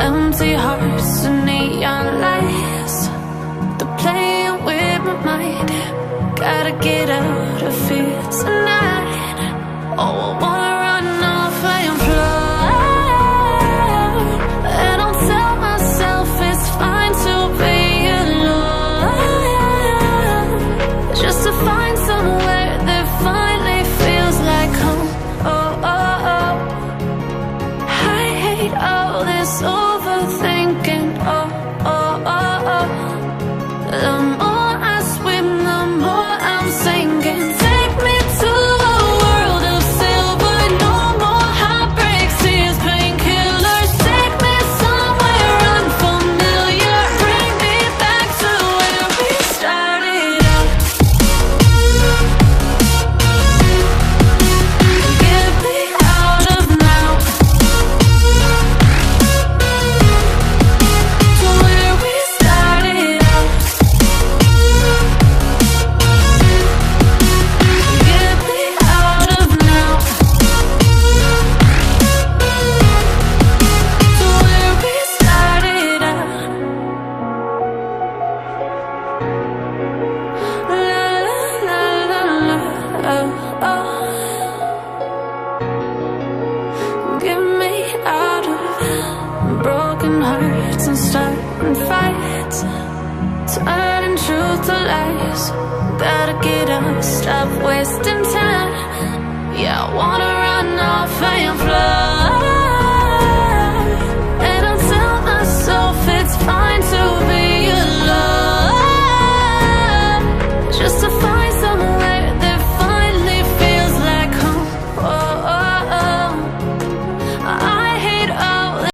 Empty hearts and neon lights, they're playing with my mind. Gotta get out of here tonight. Oh, I wanna run off and fly, and I'll tell myself it's fine to be alone, just to find somewhere that finally feels like home. Oh, oh, oh. I hate all this overthinking. Oh, oh, oh, oh. The more I swim, the more I'm sinking. Take me to a world of silver. No more heartbreaks, tears, painkillers. Take me somewhere unfamiliar. Bring me back to where we started out. Get me out of now, to where we started out. Get me out of now, to where we started out. La la la la, oh, oh. Get me out of broken hearts and starting fights, turning truth to lies. Gotta get up, stop wasting time. Yeah, I wanna run off and fly.